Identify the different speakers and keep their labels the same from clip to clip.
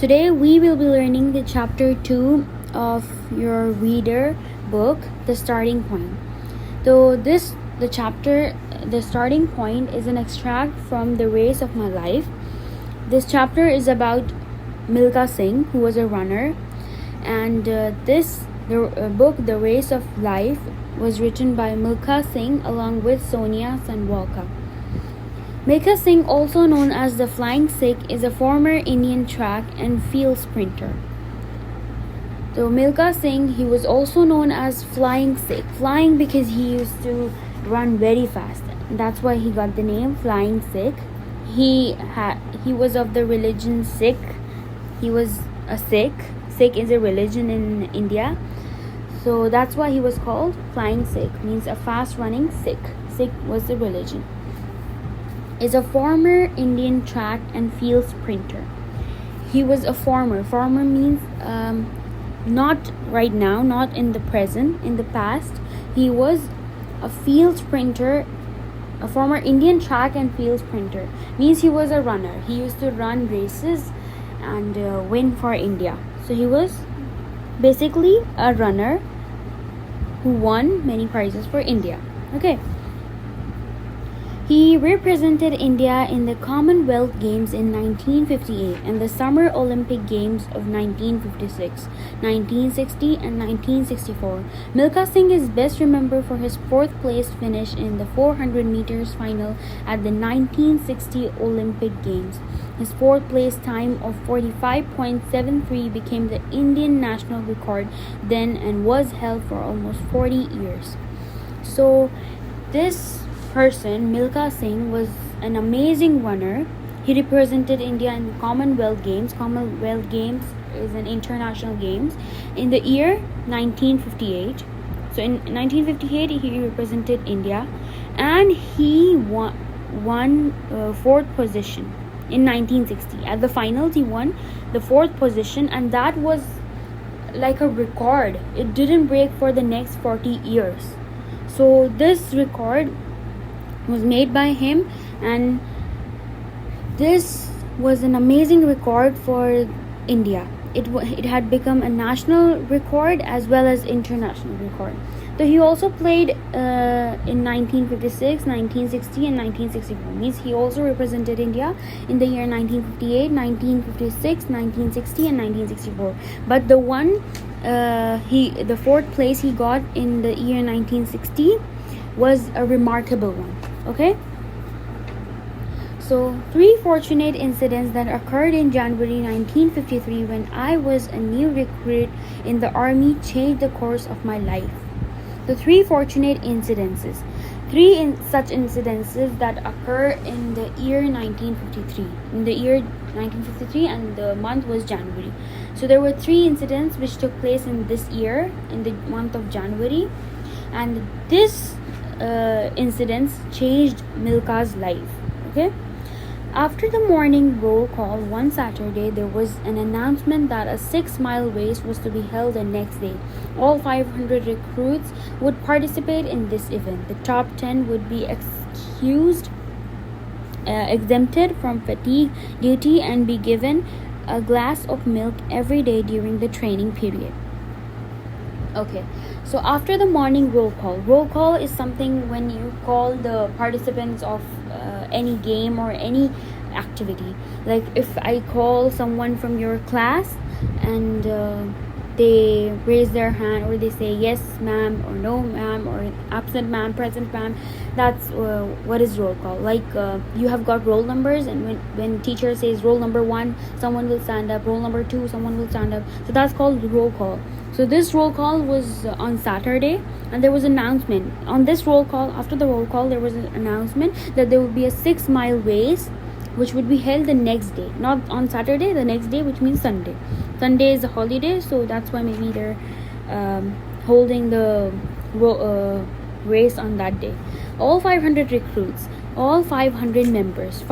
Speaker 1: Today we will be learning the chapter 2 of your reader book, The Starting Point. So the starting point is an extract from The Race of My Life. This chapter is about Milkha Singh, who was a runner, and the book, The Race of Life, was written by Milkha Singh along with Sonia Sanwalkar. Milkha Singh, also known as the Flying Sikh, is a former Indian track and field sprinter. So Milkha Singh, he was also known as Flying Sikh. Flying because he used to run very fast. That's why he got the name Flying Sikh. He was of the religion Sikh. He was a Sikh. Sikh is a religion in India. So that's why he was called Flying Sikh, means a fast running Sikh. Sikh was the religion. Is a former Indian track and field sprinter. He was a former. Former means not right now, not in the present, in the past. He was a field sprinter, a former Indian track and field sprinter. Means he was a runner. He used to run races and win for India. So he was basically a runner who won many prizes for India. Okay. He represented India in the Commonwealth Games in 1958 and the Summer Olympic Games of 1956, 1960 and 1964. Milkha Singh is best remembered for his fourth place finish in the 400 meters final at the 1960 Olympic Games. His fourth place time of 45.73 became the Indian national record then and was held for almost 40 years. So this person, Milkha Singh, was an amazing runner. He represented India in the Commonwealth Games. Commonwealth Games is an international games in the year 1958. So in 1958 he represented India and he won fourth position. In 1960 at the finals he won the fourth position, and that was like a record. It didn't break for the next 40 years. So this record was made by him, and this was an amazing record for India. It had become a national record as well as international record. So he also played in 1956, 1960 and 1964. Means he also represented India in the year 1958, 1956, 1960 and 1964. But the the fourth place he got in the year 1960 was a remarkable one. Okay, so 3 fortunate incidents that occurred in January 1953 when I was a new recruit in the army changed the course of my life. The 3 fortunate incidences. Such incidences that occur in the year 1953. In the year 1953, and the month was January. So there were 3 incidents which took place in this year, in the month of January, and this incidents changed Milkha's life. Okay. After the morning roll call one Saturday, there was an announcement that a 6-mile race was to be held the next day. All 500 recruits would participate in this event. The top 10 would be exempted from fatigue duty and be given a glass of milk every day during the training period. Okay, so after the morning roll call is something when you call the participants of any game or any activity. Like if I call someone from your class and they raise their hand, or they say yes ma'am or no ma'am, or absent ma'am, present ma'am, that's what is roll call. Like you have got roll numbers, and when teacher says roll number 1, someone will stand up, roll number 2, someone will stand up. So that's called roll call. So this roll call was on Saturday, and there was an announcement on this roll call. After the roll call, there was an announcement that there would be a 6-mile race which would be held the next day, not on Saturday, the next day, which means Sunday. Sunday is a holiday, so that's why maybe they're holding the race on that day. All 500 recruits, all 500 members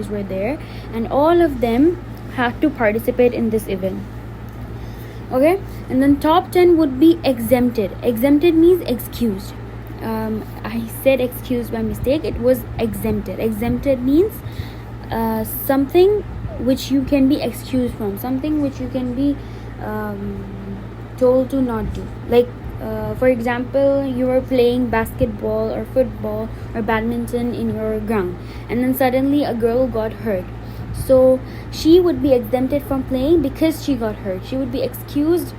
Speaker 1: were there, and all of them had to participate in this event. Okay, and then top 10 would be exempted. Exempted means excused. I said excused by mistake. It was exempted. Exempted means something which you can be excused from, something which you can be told to not do. Like for example, you were playing basketball or football or badminton in your ground, and then suddenly a girl got hurt. So she would be exempted from playing because she got hurt. She would be excused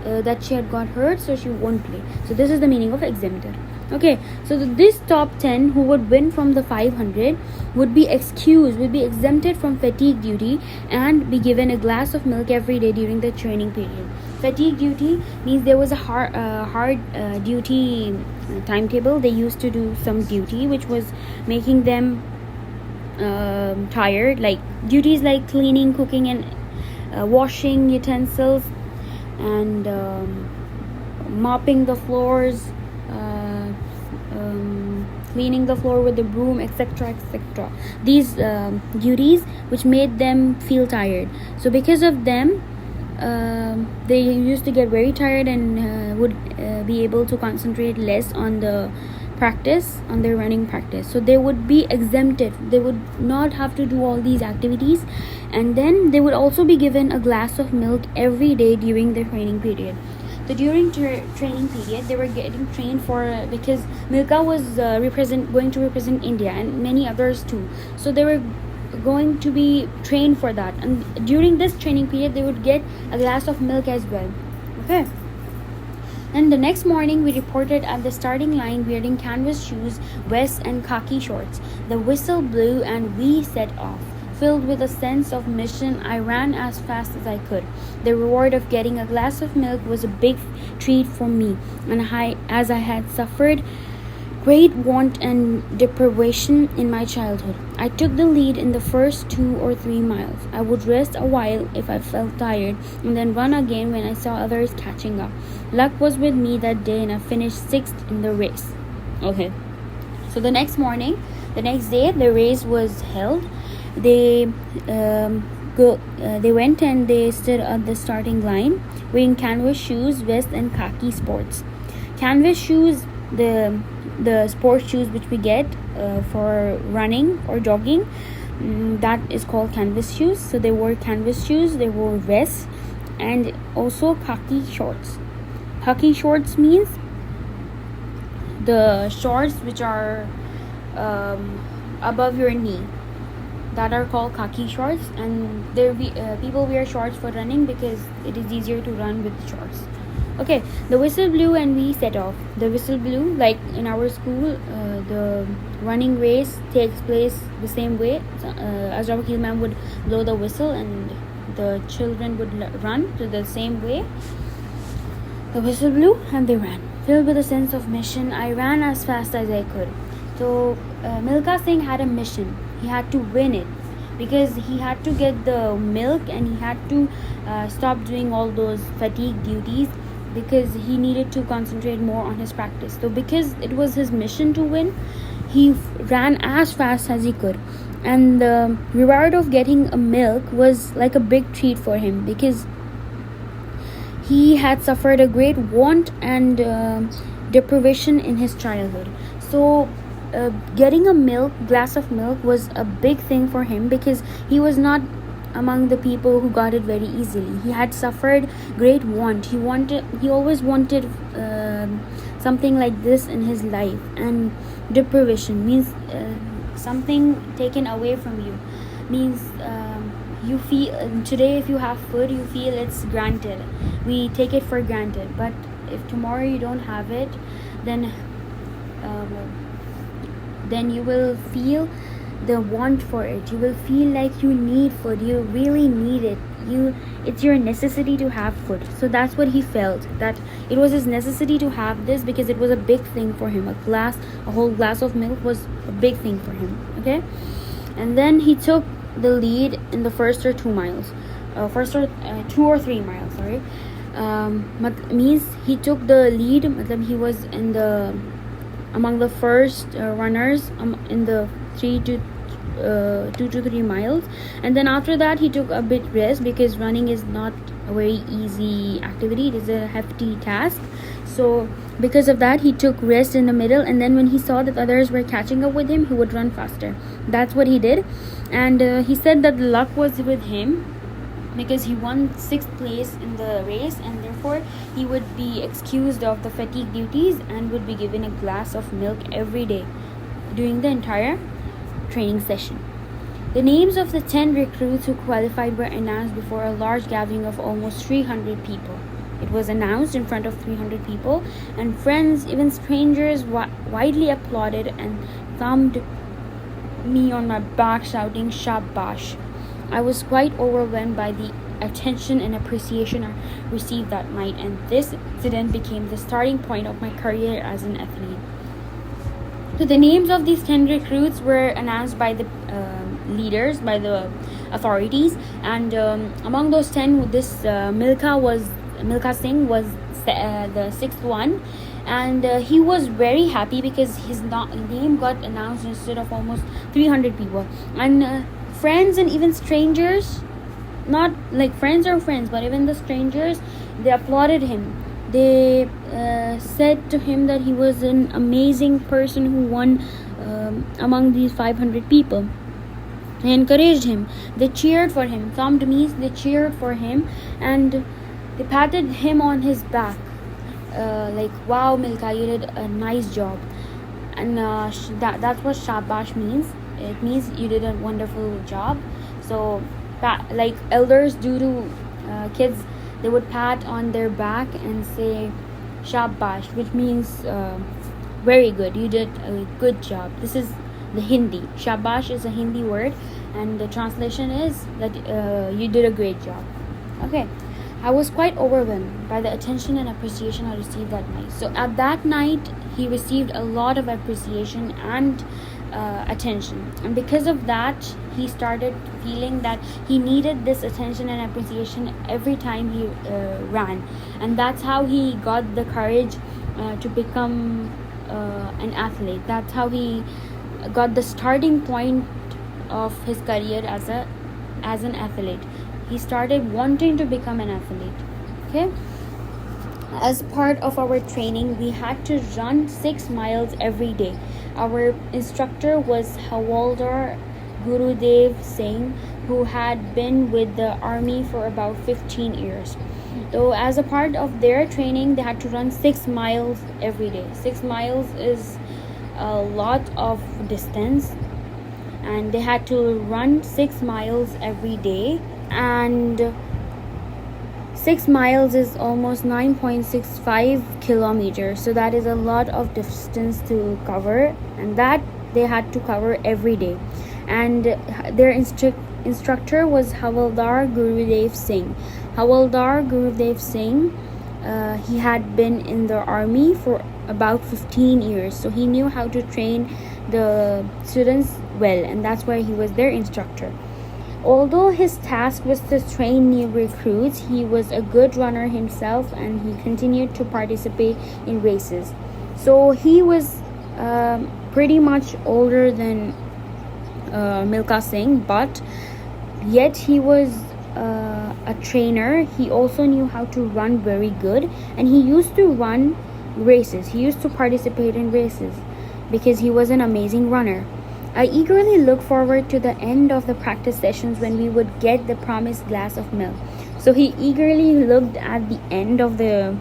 Speaker 1: that she had got hurt, so she won't play. So this is the meaning of exempted. Okay, so this top 10 who would win from the 500 would be excused, would be exempted from fatigue duty and be given a glass of milk every day during the training period. Fatigue duty means there was a hard duty timetable. They used to do some duty which was making them tired, like duties like cleaning, cooking, and washing utensils, and mopping the floors, cleaning the floor with the broom, etc., etc. These duties which made them feel tired. So because of them, they used to get very tired and would be able to concentrate less on the practice, on their running practice. So they would be exempted. They would not have to do all these activities, and then they would also be given a glass of milk every day during the training period. So during training period, they were getting trained for, because Milka was going to represent India and many others too. So they were going to be trained for that, and during this training period, they would get a glass of milk as well. Okay. And the next morning, we reported at the starting line wearing canvas shoes, vests, and khaki shorts. The whistle blew and we set off. Filled with a sense of mission, I ran as fast as I could. The reward of getting a glass of milk was a big treat for me, and as I had suffered great want and deprivation in my childhood. I took the lead in the first 2 or 3 miles. I would rest a while if I felt tired, and then run again when I saw others catching up. Luck was with me that day, and I finished 6th in the race. Okay. So the next day, the race was held. They went and they stood at the starting line wearing canvas shoes, vest, and khaki sports. Canvas shoes, the sports shoes which we get for running or jogging, that is called canvas shoes. So they wore canvas shoes, they wore vests, and also khaki shorts. Khaki shorts means the shorts which are above your knee, that are called khaki shorts, and people wear shorts for running because it is easier to run with shorts. Okay, the whistle blew and we set off. The whistle blew, like in our school, the running race takes place the same way. Azra Wakil ma'am would blow the whistle and the children would run to the same way. The whistle blew and they ran. Filled with a sense of mission, I ran as fast as I could. So Milka Singh had a mission. He had to win it because he had to get the milk, and he had to stop doing all those fatigue duties because he needed to concentrate more on his practice. So because it was his mission to win, he ran as fast as he could, and the reward of getting a milk was like a big treat for him because he had suffered a great want and deprivation in his childhood. So getting a glass of milk was a big thing for him because he was not among the people who got it very easily. He had suffered great want. He always wanted something like this in his life. And deprivation means something taken away from you. Means you feel today if you have food, you feel it's granted. We take it for granted. But if tomorrow you don't have it, then you will feel the want for it. You will feel like you need food. You really need it. It's your necessity to have food. So that's what he felt, that it was his necessity to have this because it was a big thing for him. A whole glass of milk was a big thing for him. Okay, and then he took the lead in the first 2 miles. 2 or 3 miles. Sorry, means he took the lead. He was in the among the first runners in the 2 to 3 miles, and then after that he took a bit rest because running is not a very easy activity. It is a hefty task. So because of that, he took rest in the middle, and then when he saw that others were catching up with him, he would run faster. That's what he did. And he said that the luck was with him because he won 6th place in the race, and therefore he would be excused of the fatigue duties and would be given a glass of milk every day during the entire training session. The names of the 10 recruits who qualified were announced before a large gathering of almost 300 people. It was announced in front of 300 people, and friends, even strangers, widely applauded and thumped me on my back, shouting "Shabash." I was quite overwhelmed by the attention and appreciation I received that night, and this incident became the starting point of my career as an athlete. So the names of these 10 recruits were announced by the leaders, by the authorities, and among those 10, this Milkha Singh was the 6th one, and he was very happy because his name got announced instead of almost 300 people, and friends and even strangers, not like friends or friends, but even the strangers, they applauded him. They said to him that he was an amazing person who won among these 500 people. They encouraged him, they cheered for him, thumped me, they cheered for him, and they patted him on his back, like, "Wow, Milkha, you did a nice job." And that's what Shabash means. It means you did a wonderful job. So that, like elders do to kids, they would pat on their back and say Shabash, which means very good, you did a good job. This is the Hindi. Shabash is a Hindi word, and the translation is that you did a great job. Okay. I was quite overwhelmed by the attention and appreciation I received that night. So at that night, he received a lot of appreciation and attention, and because of that, he started feeling that he needed this attention and appreciation every time he ran, and that's how he got the courage to become an athlete. That's how he got the starting point of his career as an athlete. He started wanting to become an athlete. Okay. As part of our training, we had to run 6 miles every day. Our instructor was Havaldar Gurudev Singh, who had been with the army for about 15 years. So as a part of their training, they had to run 6 miles every day. 6 miles is a lot of distance, and they had to run 6 miles every day, and 6 miles is almost 9.65 kilometers, so that is a lot of distance to cover, and that they had to cover every day. And their instructor was Havaldar Gurudev Singh. Havaldar Gurudev Singh, he had been in the army for about 15 years, so he knew how to train the students well, and that's why he was their instructor. Although his task was to train new recruits, he was a good runner himself, and he continued to participate in races. So he was pretty much older than Milkha Singh, but yet he was a trainer. He also knew how to run very good, and he used to run races. He used to participate in races because he was an amazing runner. I eagerly looked forward to the end of the practice sessions when we would get the promised glass of milk. So he eagerly looked at the end of the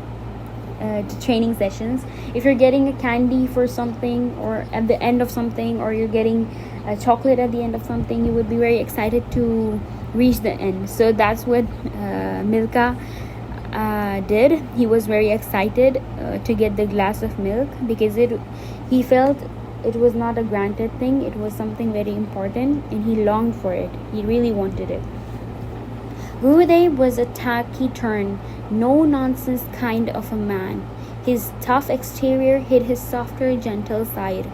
Speaker 1: training sessions. If you're getting a candy for something, or at the end of something, or you're getting a chocolate at the end of something, you would be very excited to reach the end. So that's what Milkha did. He was very excited to get the glass of milk because he felt it was not a granted thing. It was something very important, and he longed for it. He really wanted it. Gurudev was a taciturn, no-nonsense kind of a man. His tough exterior hid his softer, gentle side.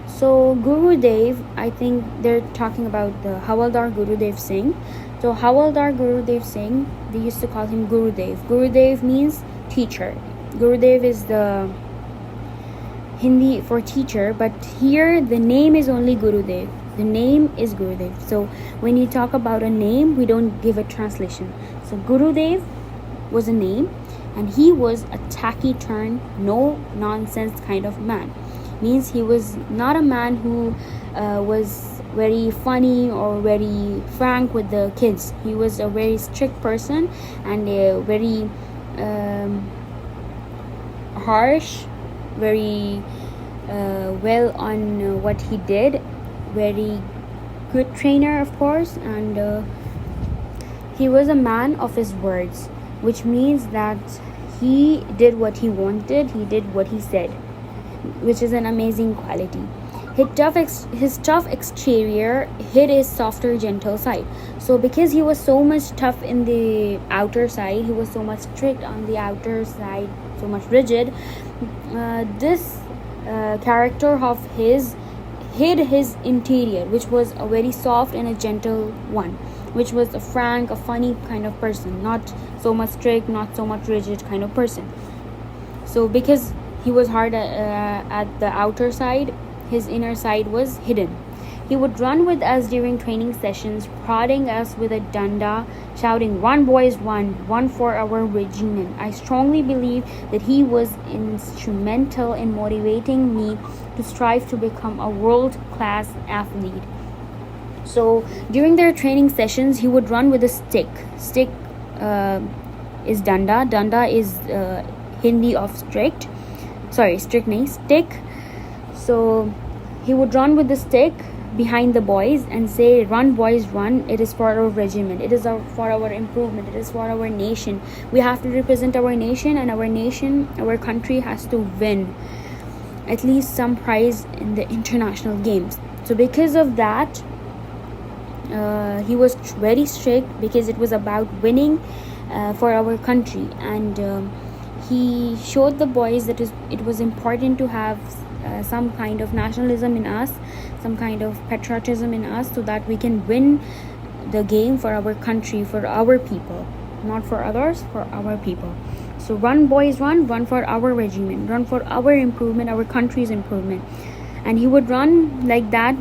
Speaker 1: So Gurudev, I think they're talking about the Havaldar Gurudev Singh. So Havaldar Gurudev Singh, they used to call him Gurudev. Gurudev means teacher. Gurudev is the Hindi for teacher, but here the name is only Gurudev. The name is Gurudev. So when you talk about a name, we don't give a translation. So Gurudev was a name, and he was a taciturn, no nonsense kind of man. Means he was not a man who was very funny or very frank with the kids. He was a very strict person and a very harsh, very well on what he did, very good trainer, of course, and he was a man of his words, which means that he did what he wanted, he did what he said, which is an amazing quality. His tough exterior hid his softer, gentle side. So because he was so much tough in the outer side, he was so much strict on the outer side, so much rigid, this character of his hid his interior, which was a very soft and a gentle one, which was a frank, a funny kind of person, not so much strict, not so much rigid kind of person. So because he was hard at the outer side, his inner side was hidden. He would run with us during training sessions, prodding us with a danda, shouting, "Run, boys, run for our regiment." I strongly believe that he was instrumental in motivating me to strive to become a world-class athlete. So during their training sessions, he would run with a stick. Stick is danda. Danda is Hindi of strictness. Stick. So he would run with the stick behind the boys and say, "Run, boys, run. It is for our regiment. It is for our improvement. It is for our nation. We have to represent our nation, and our country has to win at least some prize in the international games." So because of that, he was very strict, because it was about winning for our country, and he showed the boys that it was important to have some kind of nationalism in us, some kind of patriotism in us, so that we can win the game for our country, for our people, not for others, for our people. So run, boys, run for our regiment, run for our improvement, our country's improvement. And he would run like that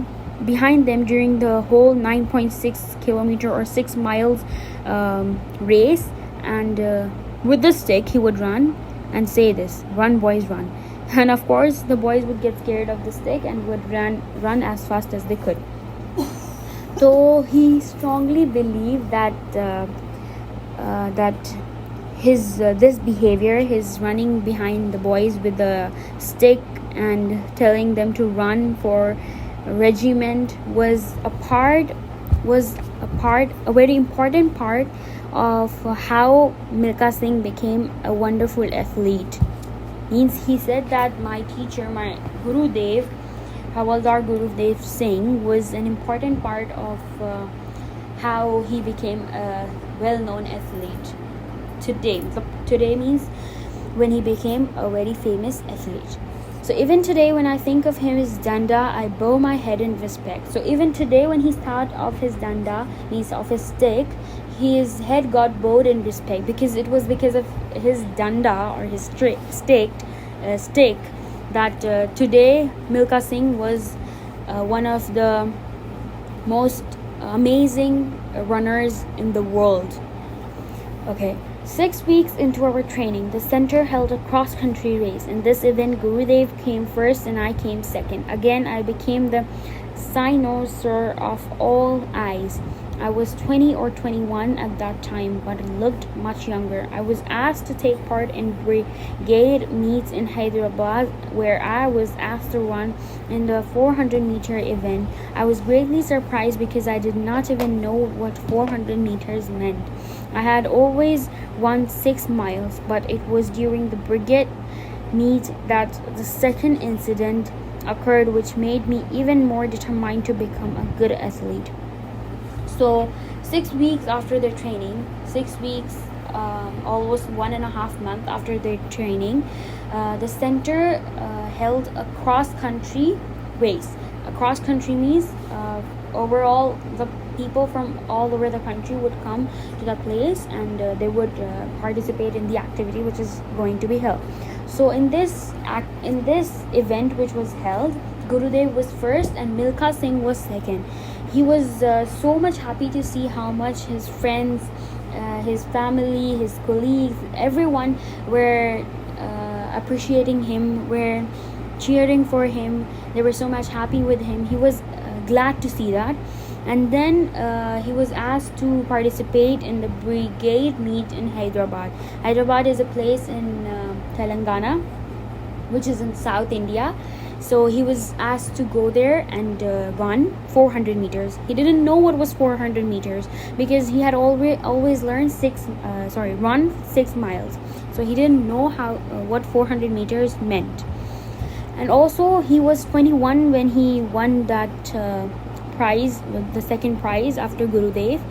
Speaker 1: behind them during the whole 9.6 kilometer or 6 miles race, and with the stick he would run and say this, "Run, boys, run." And of course the boys would get scared of the stick and would run as fast as they could. So he strongly believed that his this behavior, his running behind the boys with the stick and telling them to run for regiment, was a very important part of how Milkha Singh became a wonderful athlete. Means he said that my teacher, my Gurudev, Havaldar Gurudev Singh, was an important part of how he became a well-known athlete today. Today means when he became a very famous athlete. So even today when I think of him as danda, I bow my head in respect. So even today when he thought of his danda, means of his stick, his head got bowed in respect, because it was because of his danda or his stick that today Milkha Singh was one of the most amazing runners in the world. Okay, 6 weeks into our training, the center held a cross-country race. In this event, Gurudev came first and I came second. Again, I became the cynosure of all eyes. I was 20 or 21 at that time, but looked much younger. I was asked to take part in brigade meets in Hyderabad, where I was asked to run in the 400-meter event. I was greatly surprised because I did not even know what 400 meters meant. I had always run 6 miles, but it was during the brigade meet that the second incident occurred, which made me even more determined to become a good athlete. So 6 weeks after their training, 6 weeks, almost 1.5 months after their training, the center held a cross-country race. A cross-country means overall the people from all over the country would come to the place, and they would participate in the activity which is going to be held. So in this event which was held, Gurudev was first and Milkha Singh was second. He was so much happy to see how much his friends, his family, his colleagues, everyone were appreciating him, were cheering for him. They were so much happy with him. He was glad to see that. And then he was asked to participate in the brigade meet in Hyderabad. Hyderabad is a place in Telangana, which is in South India. So he was asked to go there and run 400 meters. He didn't know what was 400 meters because he had always learned run 6 miles. So he didn't know what 400 meters meant. And also he was 21 when he won that prize, the second prize after Gurudev,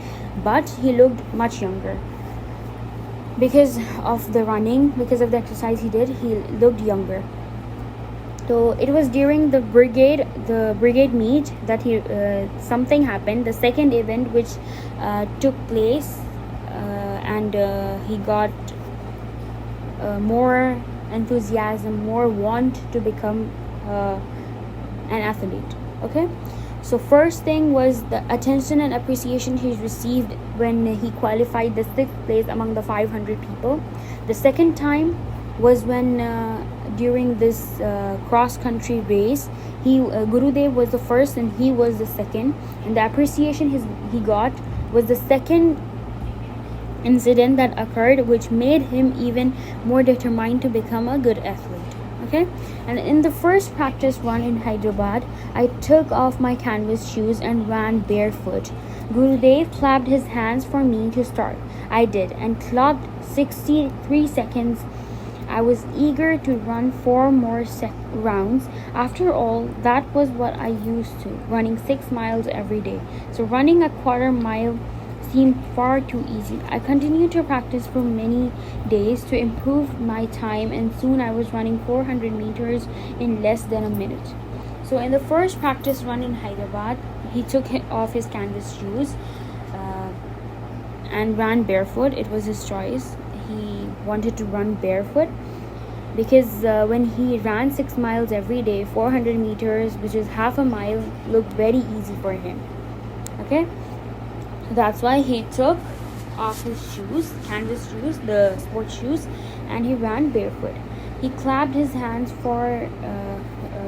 Speaker 1: but he looked much younger because of the running, because of the exercise he did. He looked younger. So it was during the brigade meet that something happened, the second event which took place, and he got more enthusiasm, more want to become an athlete. Okay, so first thing was the attention and appreciation he received when he qualified the 6th place among the 500 people. The second time was when during this cross country race, Gurudev was the first and he was the second, and the appreciation he got was the second incident that occurred, which made him even more determined to become a good athlete. Okay, and in the first practice run in Hyderabad, I took off my canvas shoes and ran barefoot. Gurudev clapped his hands for me to start. I did and clocked 63 seconds. I was eager to run 4 more rounds. After all, that was what I used to, running 6 miles every day. So running a quarter mile seemed far too easy. I continued to practice for many days to improve my time, and soon I was running 400 meters in less than a minute. So in the first practice run in Hyderabad, he took off his canvas shoes and ran barefoot. It was his choice. He wanted to run barefoot because when he ran 6 miles every day, 400 meters, which is half a mile, looked very easy for him. Okay, so that's why he took off his shoes, canvas shoes, the sports shoes, and he ran barefoot. He clapped his hands for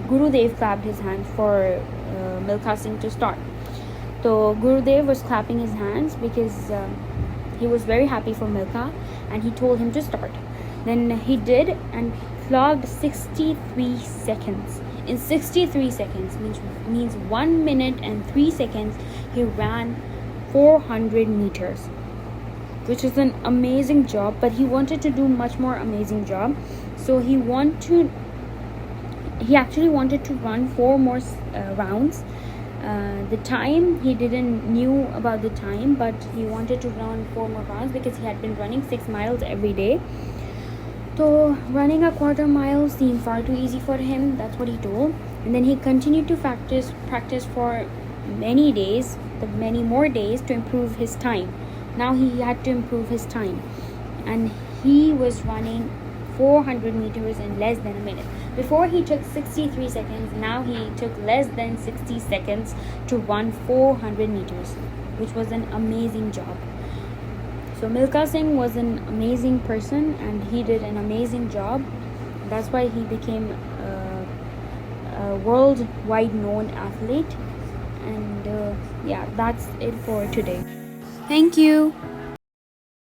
Speaker 1: Gurudev clapped his hands for Milkha Singh to start. So Gurudev was clapping his hands because he was very happy for Milkha, and he told him to start. Then he did and clocked 63 seconds. In 63 seconds means 1 minute and 3 seconds, he ran 400 meters, which is an amazing job. But he wanted to do much more amazing job, so he actually wanted to run 4 more rounds. The time, he didn't knew about the time, but he wanted to run 4 more rounds because he had been running 6 miles every day. So running a quarter mile seemed far too easy for him. That's what he told. And then he continued to practice for many more days to improve his time. Now he had to improve his time, and he was running 400 meters in less than a minute. Before he took 63 seconds, now he took less than 60 seconds to run 400 meters, which was an amazing job. So Milkha Singh was an amazing person, and he did an amazing job. That's why he became a worldwide known athlete. And yeah, that's it for today. Thank you.